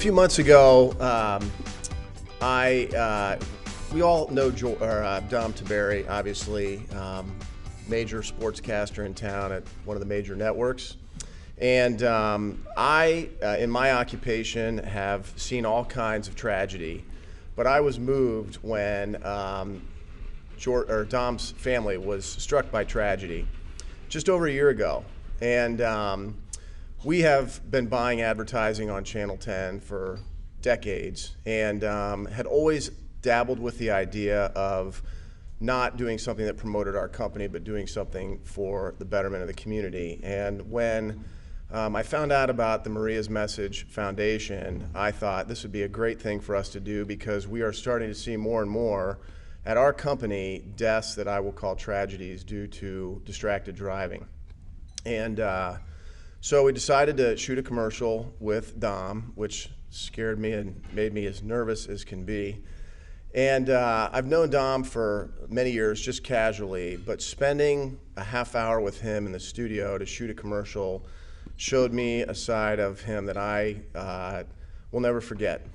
few months ago, we all know Dom Tiberi, obviously, major sportscaster in town at one of the major networks. And I, in my occupation, have seen all kinds of tragedy, but I was moved when Dom's family was struck by tragedy just over a year ago. And we have been buying advertising on Channel 10 for decades and had always dabbled with the idea of not doing something that promoted our company, but doing something for the betterment of the community. And when I found out about the Maria's Message Foundation, I thought this would be a great thing for us to do, because we are starting to see more and more at our company deaths that I will call tragedies due to distracted driving. And so we decided to shoot a commercial with Dom, which scared me and made me as nervous as can be. And I've known Dom for many years, just casually, but spending a half hour with him in the studio to shoot a commercial showed me a side of him that I will never forget.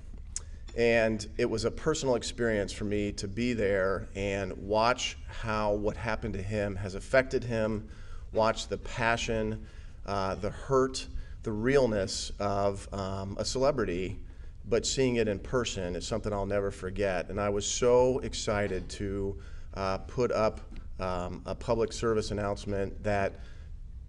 And it was a personal experience for me to be there and watch how what happened to him has affected him, watch the passion, the hurt, the realness of a celebrity, but seeing it in person is something I'll never forget. And I was so excited to put up a public service announcement that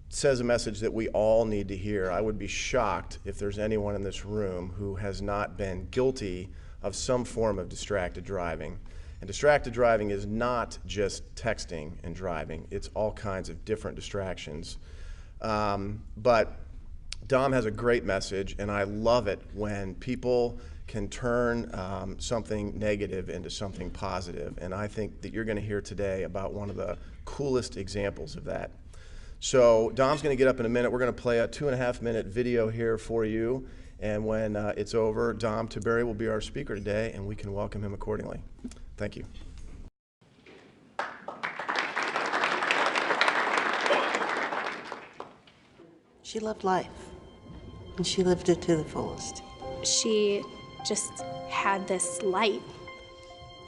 says a message that we all need to hear. I would be shocked if there's anyone in this room who has not been guilty of some form of distracted driving. And distracted driving is not just texting and driving. It's all kinds of different distractions. But Dom has a great message, and I love it when people can turn something negative into something positive. And I think that you're going to hear today about one of the coolest examples of that. So Dom's going to get up in a minute. We're going to play a 2.5-minute video here for you. And when it's over, Dom Tiberi will be our speaker today, and we can welcome him accordingly. Thank you. She loved life, and she lived it to the fullest. She just had this light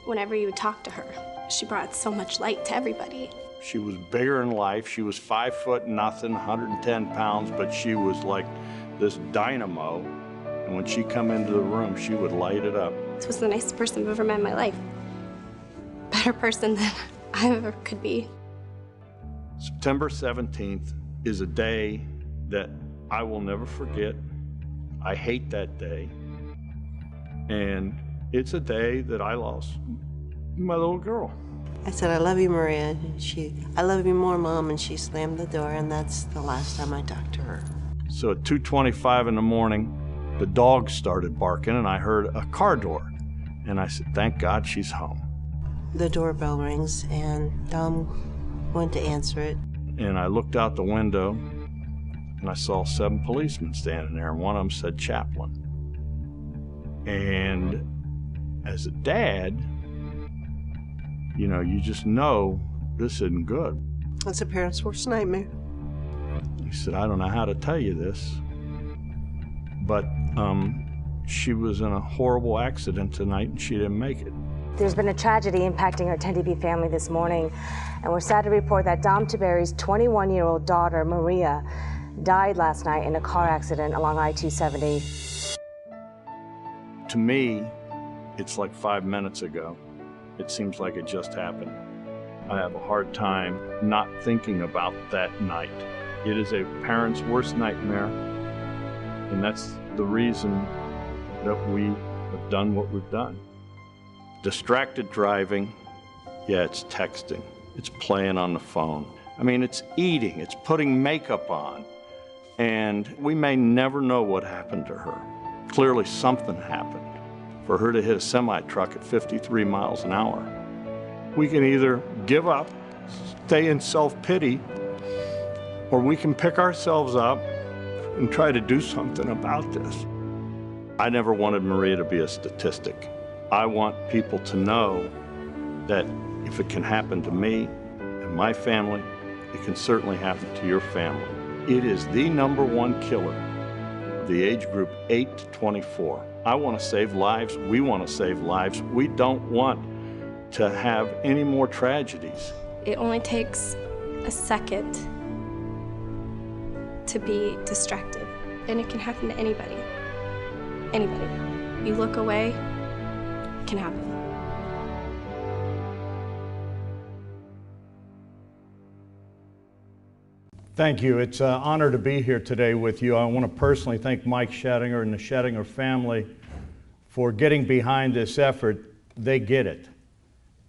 whenever you would talk to her. She brought so much light to everybody. She was bigger in life. She was 5 foot nothing, 110 pounds, but she was like this dynamo. And when she come into the room, she would light it up. This was the nicest person I've ever met in my life. Better person than I ever could be. September 17th is a day that I will never forget. I hate that day. And it's a day that I lost my little girl. I said, I love you, Maria. I love you more, Mom, and she slammed the door, and that's the last time I talked to her. So at 2:25 in the morning, the dog started barking, and I heard a car door. And I said, thank God she's home. The doorbell rings, and Dom went to answer it. And I looked out the window, and I saw 7 policemen standing there, and one of them said chaplain. And as a dad, you know, you just know this isn't good. That's a parent's worst nightmare. He said, I don't know how to tell you this, but she was in a horrible accident tonight and she didn't make it. There's been a tragedy impacting our 10DB family this morning, and we're sad to report that Dom Tiberi's 21-year-old daughter, Maria, died last night in a car accident along I-270. To me, it's like 5 minutes ago. It seems like it just happened. I have a hard time not thinking about that night. It is a parent's worst nightmare, and that's the reason that we have done what we've done. Distracted driving, yeah, it's texting, it's playing on the phone. I mean, it's eating, it's putting makeup on, and we may never know what happened to her. Clearly something happened for her to hit a semi-truck at 53 miles an hour. We can either give up, stay in self-pity, or we can pick ourselves up and try to do something about this. I never wanted Maria to be a statistic. I want people to know that if it can happen to me and my family, it can certainly happen to your family. It is the #1 killer of the age group 8 to 24. I want to save lives. We want to save lives. We don't want to have any more tragedies. It only takes a second to be distracted, and it can happen to anybody. Anybody. You look away, it can happen. Thank you. It's an honor to be here today with you. I want to personally thank Mike Schettinger and the Schettinger family for getting behind this effort. They get it.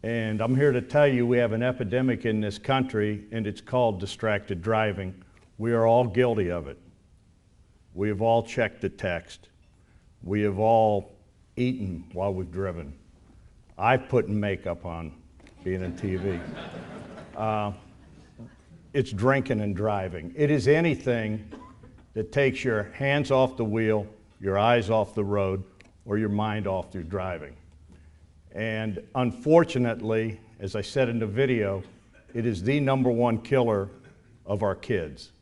And I'm here to tell you we have an epidemic in this country, and it's called distracted driving. We are all guilty of it. We have all checked the text. We have all eaten while we've driven. I've put makeup on being on TV. It's drinking and driving. It is anything that takes your hands off the wheel, your eyes off the road, or your mind off through driving. And unfortunately, as I said in the video, it is the #1 killer of our kids.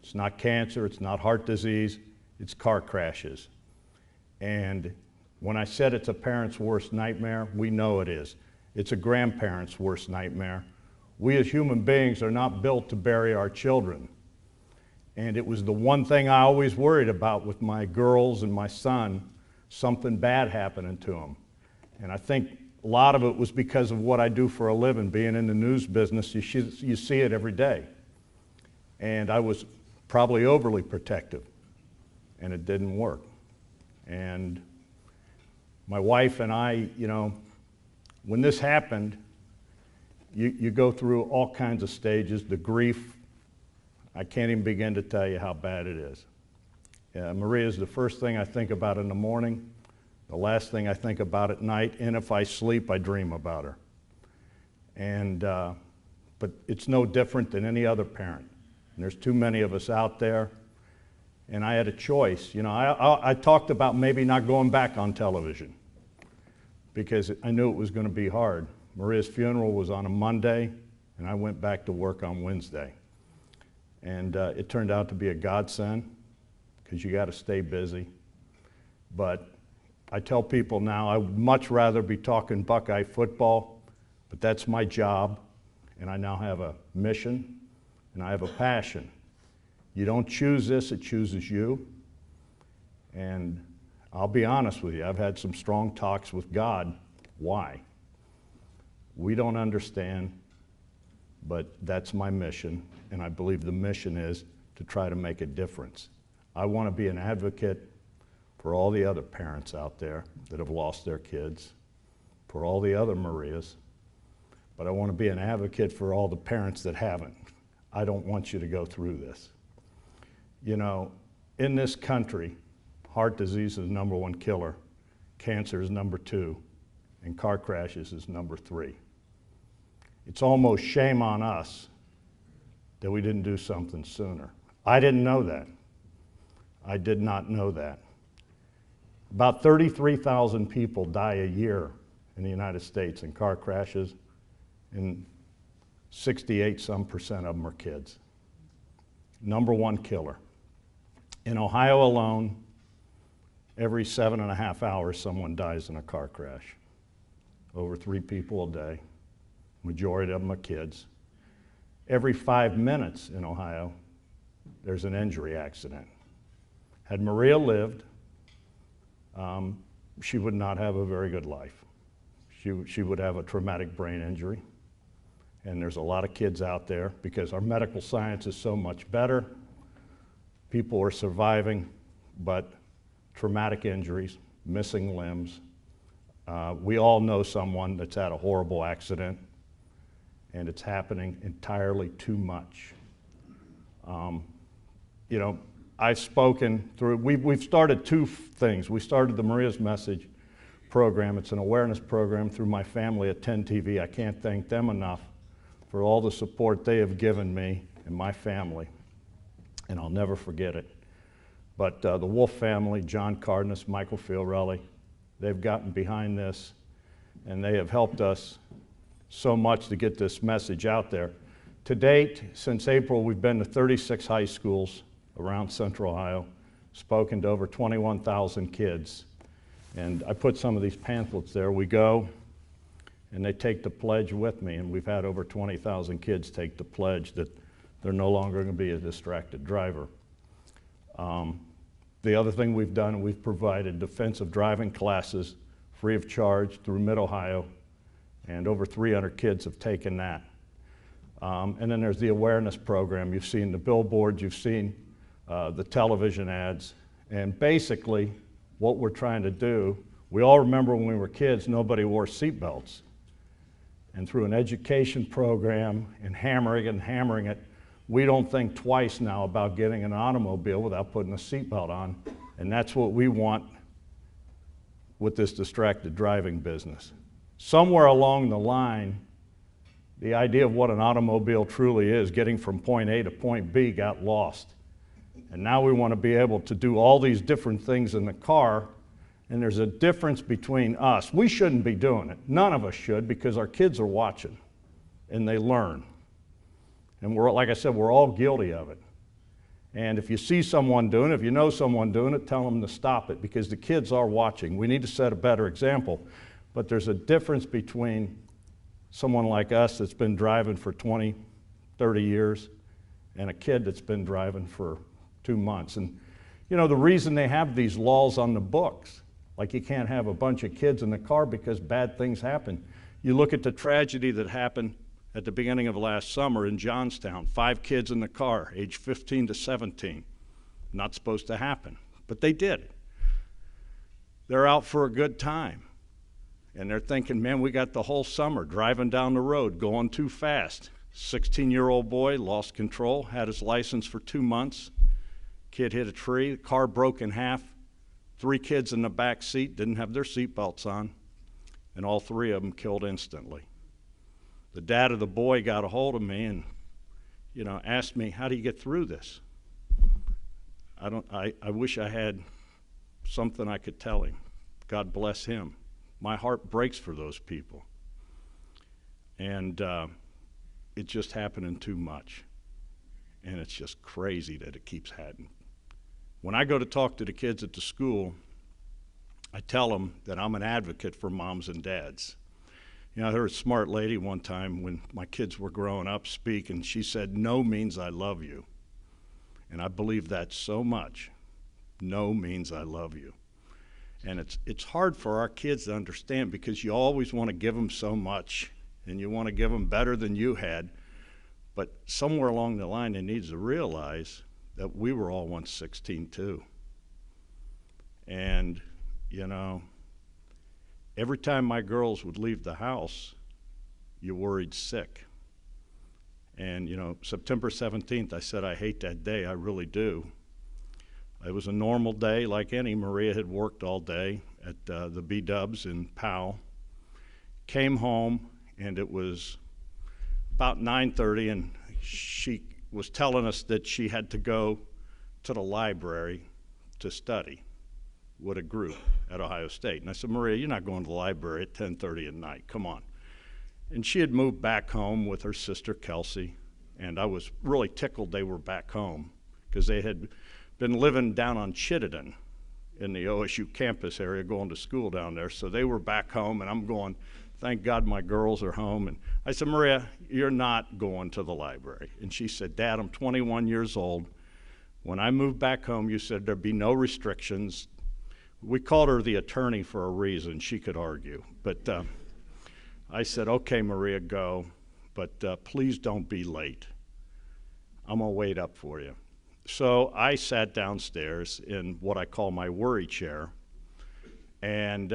It's not cancer, it's not heart disease, it's car crashes. And when I said it's a parent's worst nightmare, we know it is. It's a grandparent's worst nightmare. We as human beings are not built to bury our children. And it was the one thing I always worried about with my girls and my son, something bad happening to them. And I think a lot of it was because of what I do for a living, being in the news business. You see it every day. And I was probably overly protective, and it didn't work. And my wife and I, when this happened, you go through all kinds of stages, the grief. I can't even begin to tell you how bad it is. Maria is the first thing I think about in the morning, the last thing I think about at night, and if I sleep, I dream about her. And, but it's no different than any other parent. And there's too many of us out there, and I had a choice. I talked about maybe not going back on television because I knew it was going to be hard. Maria's funeral was on a Monday, and I went back to work on Wednesday. And it turned out to be a godsend, because you got to stay busy. But I tell people now, I would much rather be talking Buckeye football, but that's my job, and I now have a mission, and I have a passion. You don't choose this, it chooses you. And I'll be honest with you, I've had some strong talks with God. Why? We don't understand, but that's my mission, and I believe the mission is to try to make a difference. I want to be an advocate for all the other parents out there that have lost their kids, for all the other Marias, but I want to be an advocate for all the parents that haven't. I don't want you to go through this. In this country, heart disease is #1 killer, cancer is #2, and car crashes is #3. It's almost shame on us that we didn't do something sooner. I didn't know that. I did not know that. About 33,000 people die a year in the United States in car crashes, and 68% of them are kids. #1 killer. In Ohio alone, every 7.5 hours someone dies in a car crash. Over 3 people a day. Majority of them are kids. Every 5 minutes in Ohio, there's an injury accident. Had Maria lived, she would not have a very good life. She would have a traumatic brain injury. And there's a lot of kids out there, because our medical science is so much better. People are surviving, but traumatic injuries, missing limbs. We all know someone that's had a horrible accident, and it's happening entirely too much. I've spoken through, we've started 2 things. We started the Maria's Message program. It's an awareness program through my family at 10 TV. I can't thank them enough for all the support they have given me and my family, and I'll never forget it. But the Wolf family, John Cardenas, Michael Fiorelli, they've gotten behind this, and they have helped us so much to get this message out there. To date, since April, we've been to 36 high schools around Central Ohio, spoken to over 21,000 kids, And I put some of these pamphlets there. We go, and they take the pledge with me, and we've had over 20,000 kids take the pledge that they're no longer going to be a distracted driver. The other thing we've done, we've provided defensive driving classes free of charge through Mid-Ohio, and over 300 kids have taken that. And then there's the awareness program. You've seen the billboards, you've seen the television ads, and basically what we're trying to do, we all remember when we were kids, nobody wore seatbelts. And through an education program and hammering it, we don't think twice now about getting an automobile without putting a seatbelt on. And that's what we want with this distracted driving business. Somewhere along the line, the idea of what an automobile truly is, getting from point A to point B, got lost. And now we want to be able to do all these different things in the car, and there's a difference between us. We shouldn't be doing it. None of us should, because our kids are watching, and they learn. And we're, like I said, we're all guilty of it. And if you see someone doing it, if you know someone doing it, tell them to stop it, because the kids are watching. We need to set a better example. But there's a difference between someone like us that's been driving for 20, 30 years and a kid that's been driving for 2 months. And you know, the reason they have these laws on the books, like you can't have a bunch of kids in the car because bad things happen. You look at the tragedy that happened at the beginning of last summer in Johnstown, 5 kids in the car, age 15 to 17. Not supposed to happen, but they did. They're out for a good time. And they're thinking, man, we got the whole summer driving down the road, going too fast. 16-year-old boy lost control, had his license for 2 months. Kid hit a tree, the car broke in half. 3 kids in the back seat didn't have their seatbelts on, and all 3 of them killed instantly. The dad of the boy got a hold of me and, you know, asked me, how do you get through this? I wish I had something I could tell him. God bless him. My heart breaks for those people. And it's just happening too much. And it's just crazy that it keeps happening. When I go to talk to the kids at the school, I tell them that I'm an advocate for moms and dads. You know, I heard a smart lady one time when my kids were growing up speak, and she said, no means I love you. And I believe that so much. No means I love you. And it's hard for our kids to understand, because you always want to give them so much, and you want to give them better than you had. But somewhere along the line, they need to realize that we were all once 16 too. And, you know, every time my girls would leave the house, you worried sick. And, you know, September 17th, I said, I hate that day, I really do. It was a normal day like any. Maria had worked all day at the B-Dubs in Powell. Came home, and it was about 9:30, and she was telling us that she had to go to the library to study with a group at Ohio State. And I said, Maria, you're not going to the library at 10:30 at night, come on. And she had moved back home with her sister, Kelsey, and I was really tickled they were back home, because they had been living down on Chittenden in the OSU campus area, going to school down there. So they were back home, and I'm going, thank God my girls are home. And I said, Maria, you're not going to the library. And she said, Dad, I'm 21 years old. When I moved back home, you said there'd be no restrictions. We called her the attorney for a reason. She could argue. But I said, okay, Maria, go. But please don't be late. I'm going to wait up for you. So I sat downstairs in what I call my worry chair. And,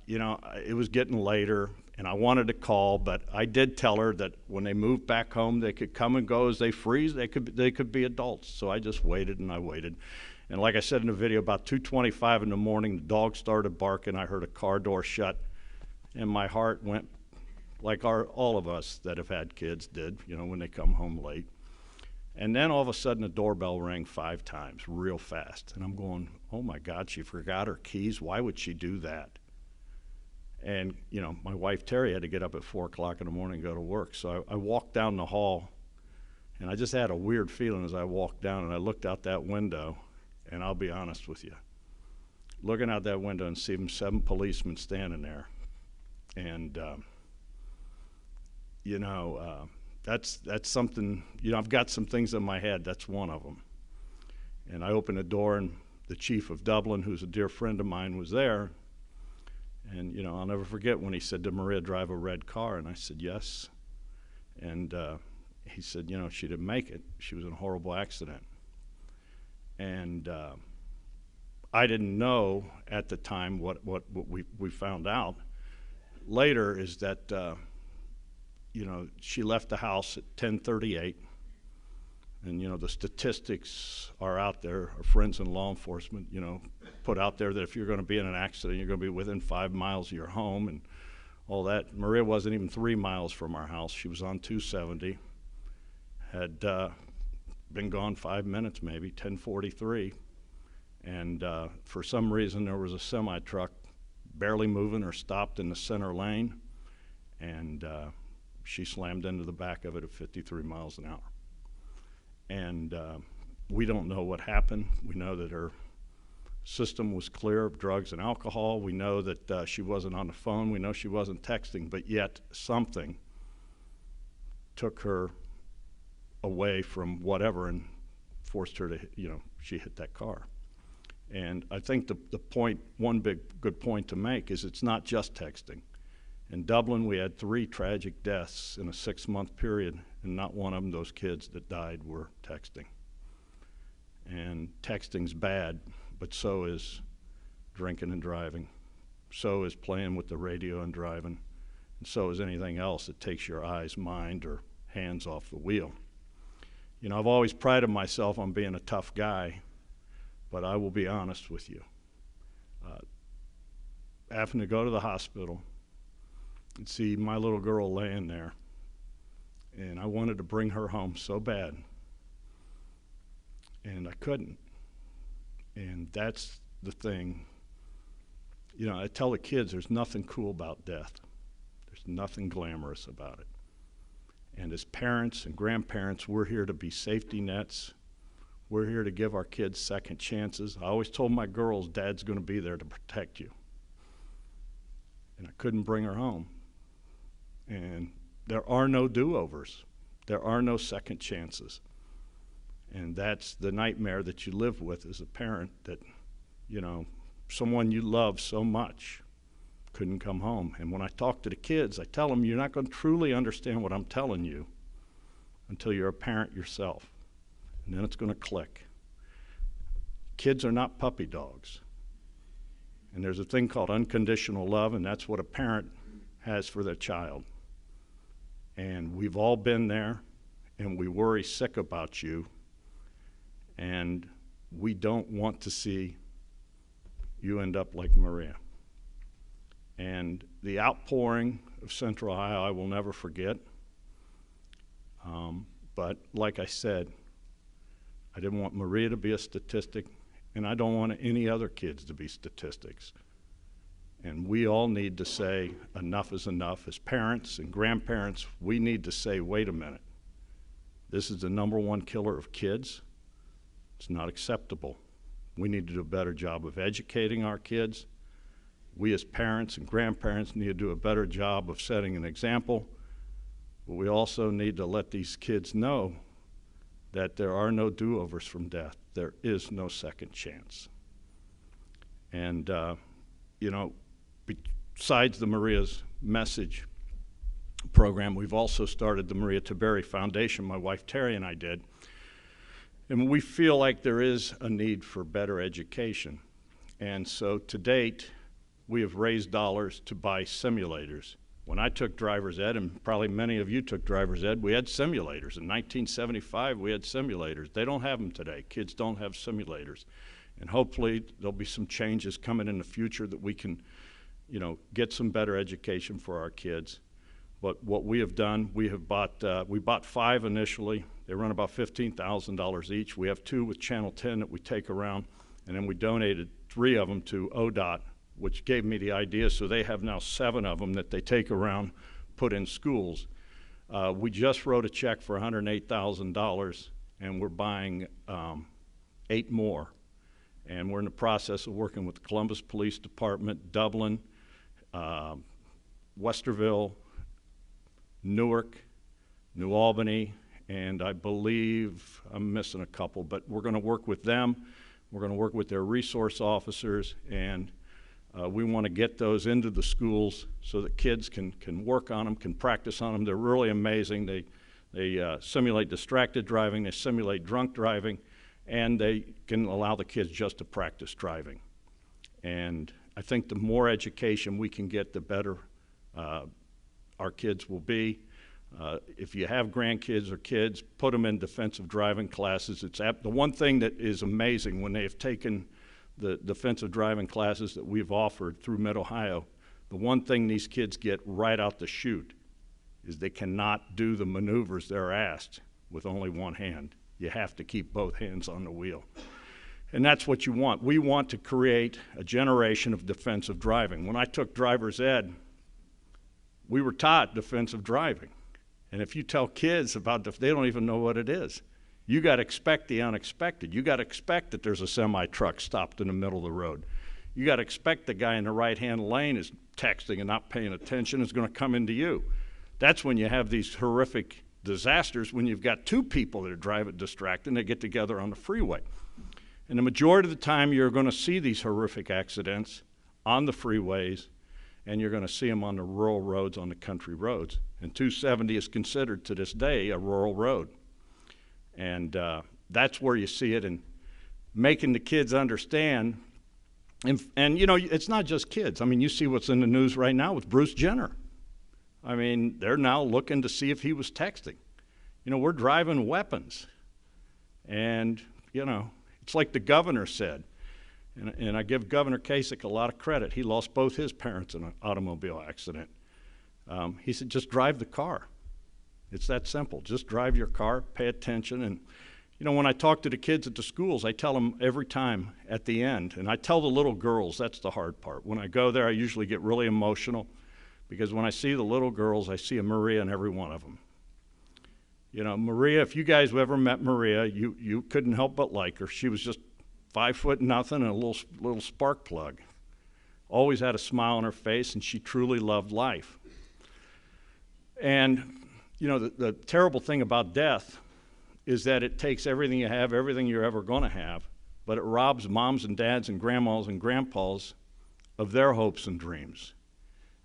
you know, it was getting later, and I wanted to call, but I did tell her that when they moved back home, they could come and go as they freeze. They could be adults. So I just waited and I waited. And like I said in the video, about 2:25 in the morning, the dog started barking. I heard a car door shut, and my heart went like all of us that have had kids did, you know, when they come home late. And then all of a sudden the doorbell rang 5 times real fast. And I'm going, oh my God, she forgot her keys. Why would she do that? And, you know, my wife Terri had to get up at 4 o'clock in the morning and go to work. So I walked down the hall, and I just had a weird feeling as I walked down, and I looked out that window, and I'll be honest with you, looking out that window and see them 7 policemen standing there. And, that's something, I've got some things in my head. That's one of them. And I opened the door, and the chief of Dublin, who's a dear friend of mine, was there. And, I'll never forget when he said, "Did Maria drive a red car?" And I said, "Yes." And he said, "She didn't make it. She was in a horrible accident." And I didn't know at the time what we found out later is that, she left the house at 10:38. And, the statistics are out there. Our friends in law enforcement, put out there that if you're going to be in an accident, you're going to be within 5 miles of your home and all that. Maria wasn't even 3 miles from our house. She was on 270, had been gone 5 minutes maybe, 10:43. And for some reason, there was a semi-truck barely moving or stopped in the center lane. And she slammed into the back of it at 53 miles an hour. And we don't know what happened. We know that her system was clear of drugs and alcohol. We know that she wasn't on the phone. We know she wasn't texting, but yet something took her away from whatever and forced her to, she hit that car. And I think the point, one big good point to make is it's not just texting. In Dublin, we had 3 tragic deaths in a 6-month period, and not one of them, those kids that died, were texting. And texting's bad, but so is drinking and driving. So is playing with the radio and driving. And so is anything else that takes your eyes, mind, or hands off the wheel. I've always prided myself on being a tough guy, but I will be honest with you. Having to go to the hospital and see my little girl laying there, and I wanted to bring her home so bad, and I couldn't. And that's the thing. I tell the kids there's nothing cool about death. There's nothing glamorous about it. And as parents and grandparents, we're here to be safety nets. We're here to give our kids second chances. I always told my girls, Dad's going to be there to protect you. And I couldn't bring her home. And there are no do-overs. There are no second chances. And that's the nightmare that you live with as a parent, that, someone you love so much couldn't come home. And when I talk to the kids, I tell them, you're not going to truly understand what I'm telling you until you're a parent yourself. And then it's going to click. Kids are not puppy dogs. And there's a thing called unconditional love, and that's what a parent has for their child. And we've all been there, and we worry sick about you, and we don't want to see you end up like Maria. And the outpouring of Central Ohio, I will never forget. But like I said, I didn't want Maria to be a statistic, and I don't want any other kids to be statistics. And we all need to say enough is enough. As parents and grandparents, we need to say, wait a minute. This is the #1 killer of kids. It's not acceptable. We need to do a better job of educating our kids. We as parents and grandparents need to do a better job of setting an example. But we also need to let these kids know that there are no do-overs from death. There is no second chance. And, besides the Maria's Message program, we've also started the Maria Tiberi Foundation, my wife Terri and I did. And we feel like there is a need for better education. And so to date, we have raised dollars to buy simulators. When I took driver's ed, and probably many of you took driver's ed, we had simulators. In 1975, we had simulators. They don't have them today. Kids don't have simulators. And hopefully there'll be some changes coming in the future that we can, get some better education for our kids. But what we have done, we bought 5 initially. They run about $15,000 each. We have 2 with Channel 10 that we take around, and then we donated 3 of them to ODOT, which gave me the idea, so they have now 7 of them that they take around, put in schools. We just wrote a check for $108,000, and we're buying 8 more. And we're in the process of working with the Columbus Police Department, Dublin, Westerville, Newark, New Albany, and I believe I'm missing a couple, but we're going to work with them. We're going to work with their resource officers, and we want to get those into the schools so that kids can work on them, can practice on them. They're really amazing. They simulate distracted driving, they simulate drunk driving, and they can allow the kids just to practice driving. And I think the more education we can get, the better our kids will be. If you have grandkids or kids, put them in defensive driving classes. It's the one thing that is amazing when they've taken the defensive driving classes that we've offered through Mid-Ohio, the one thing these kids get right out the chute is they cannot do the maneuvers they're asked with only one hand. You have to keep both hands on the wheel. And that's what you want. We want to create a generation of defensive driving. When I took driver's ed, we were taught defensive driving. And if you tell kids about they don't even know what it is. You got to expect the unexpected. You got to expect that there's a semi-truck stopped in the middle of the road. You got to expect the guy in the right-hand lane is texting and not paying attention, is going to come into you. That's when you have these horrific disasters, when you've got two people that are driving distracted and they get together on the freeway. And the majority of the time you're going to see these horrific accidents on the freeways, and you're going to see them on the rural roads, on the country roads. And 270 is considered to this day a rural road. And that's where you see it, and making the kids understand. And you know, it's not just kids. I mean, you see what's in the news right now with Bruce Jenner. I mean, they're now looking to see if he was texting. You know, we're driving weapons. And, you know, it's like the governor said, and I give Governor Kasich a lot of credit. He lost both his parents in an automobile accident. He said, just drive the car. It's that simple. Just drive your car, pay attention. And, you know, when I talk to the kids at the schools, I tell them every time at the end, and I tell the little girls, that's the hard part. When I go there, I usually get really emotional, because when I see the little girls, I see a Maria in every one of them. You know, Maria, if you guys ever met Maria, you couldn't help but like her. She was just 5'0" and a little spark plug. Always had a smile on her face, and she truly loved life. And, you know, the terrible thing about death is that it takes everything you have, everything you're ever going to have, but it robs moms and dads and grandmas and grandpas of their hopes and dreams.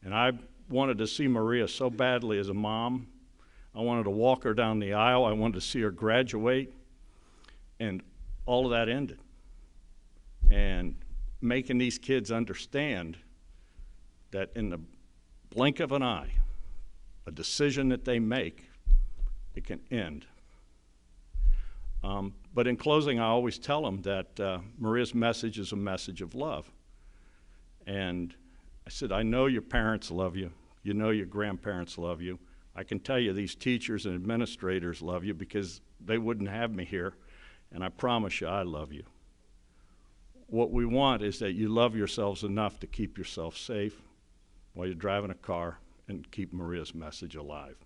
And I wanted to see Maria so badly as a mom. I wanted to walk her down the aisle. I wanted to see her graduate. And all of that ended. And making these kids understand that in the blink of an eye, a decision that they make, it can end. But in closing, I always tell them that Maria's message is a message of love. And I said, I know your parents love you. You know your grandparents love you. I can tell you these teachers and administrators love you, because they wouldn't have me here. And I promise you, I love you. What we want is that you love yourselves enough to keep yourself safe while you're driving a car and keep Maria's message alive.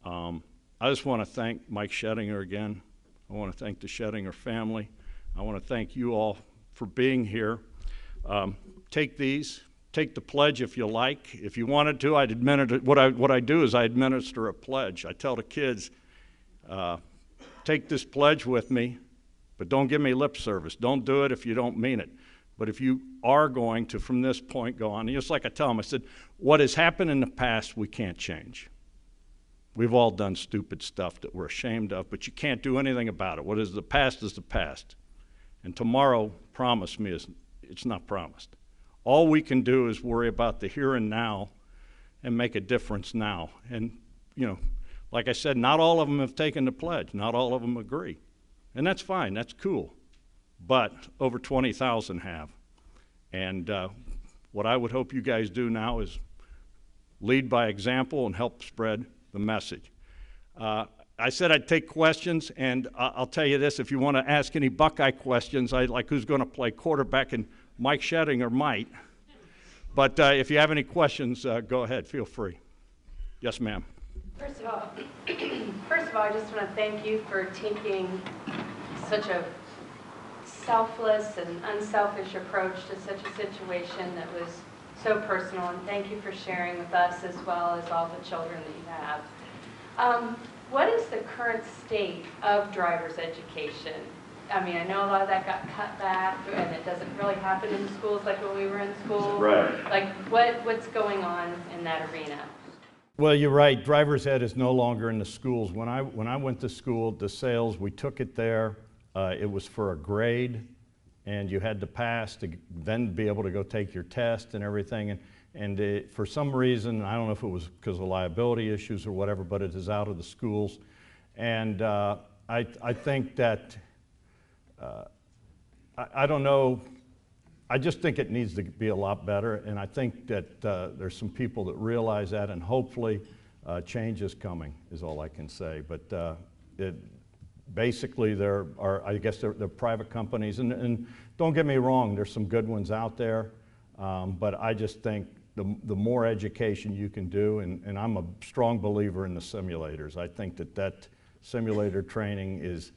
I just want to thank Mike Schettinger again. I want to thank the Schettinger family. I want to thank you all for being here. Take these. Take the pledge if you like. If you wanted to, I'd administer, what I do is I administer a pledge. I tell the kids, take this pledge with me, but don't give me lip service. Don't do it if you don't mean it. But if you are going to, from this point, go on, and just like I tell them, I said, what has happened in the past, we can't change. We've all done stupid stuff that we're ashamed of, but you can't do anything about it. What is the past is the past. And tomorrow, promise me, it's not promised. All we can do is worry about the here and now and make a difference now. And, you know, like I said, not all of them have taken the pledge. Not all of them agree. And that's fine. That's cool. But over 20,000 have. And what I would hope you guys do now is lead by example and help spread the message. I said I'd take questions, and I'll tell you this. If you want to ask any Buckeye questions, like who's going to play quarterback, and Mike Schettinger might. But if you have any questions, go ahead. Feel free. Yes, ma'am. First of all, I just want to thank you for taking such a selfless and unselfish approach to such a situation that was so personal, and thank you for sharing with us as well as all the children that you have. What is the current state of driver's education? I mean, I know a lot of that got cut back, and it doesn't really happen in schools like when we were in school. Right. Like, what's going on in that arena? Well, you're right. Driver's ed is no longer in the schools. When I went to school, the sales, we took it there. It was for a grade, and you had to pass to then be able to go take your test and everything. And for some reason, I don't know if it was because of liability issues or whatever, but it is out of the schools. And I think that, I don't know, I just think it needs to be a lot better, and I think that there's some people that realize that, and hopefully change is coming, is all I can say. But basically, there are, I guess they're private companies, and don't get me wrong, there's some good ones out there, but I just think the more education you can do, and I'm a strong believer in the simulators. I think that simulator training is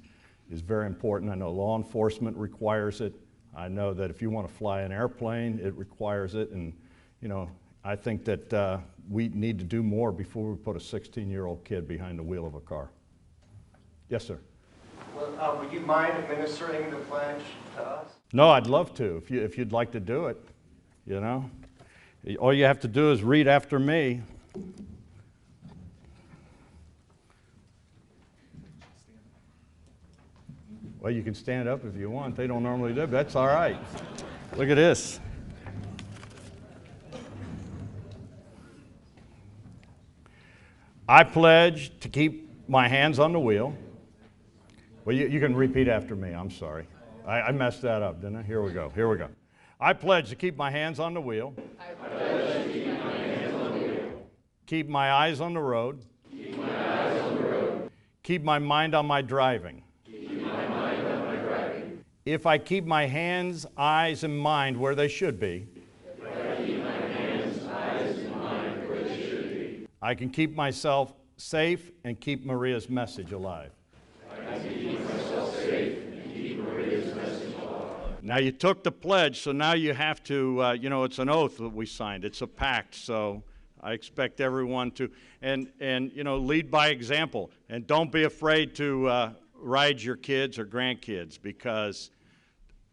very important. I know law enforcement requires it. I know that if you want to fly an airplane, it requires it, and you know, I think that we need to do more before we put a 16-year-old kid behind the wheel of a car. Yes, sir. Well, would you mind administering the pledge to us? No, I'd love to, if you'd like to do it, you know. All you have to do is read after me. Well, you can stand up if you want. They don't normally do, but that's all right. Look at this. I pledge to keep my hands on the wheel. Well, you can repeat after me. I'm sorry. I messed that up, didn't I? Here we go. Here we go. I pledge to keep my hands on the wheel. I pledge to keep my hands on the wheel. Keep my eyes on the road. Keep my eyes on the road. Keep my mind on my driving. Keep my mind on my driving. If I keep my hands, eyes, and mind where they should be. If I keep my hands, eyes, and mind where they should be. I can keep myself safe and keep Maria's message alive. I can keep myself safe and keep Maria's message alive. Now you took the pledge, so now you have to, you know, it's an oath that we signed. It's a pact, so I expect everyone to, and you know, lead by example. And don't be afraid to ride your kids or grandkids, because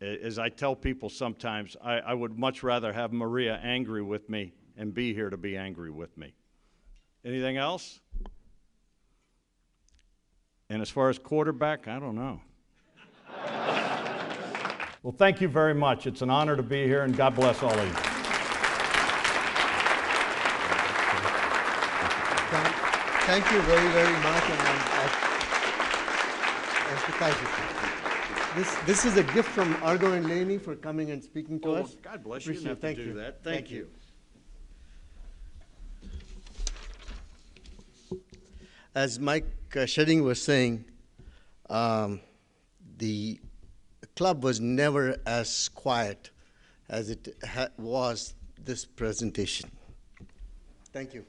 as I tell people sometimes, I would much rather have Maria angry with me and be here to be angry with me. Anything else? And as far as quarterback, I don't know. Well, thank you very much. It's an honor to be here, and God bless all of you. Thank you very, very much, and I empathize with you. This is a gift from Argo and Laney for coming and speaking to us. God bless you. You didn't have to do that. Thank you. As Mike Shedding was saying, the club was never as quiet as it was this presentation. Thank you.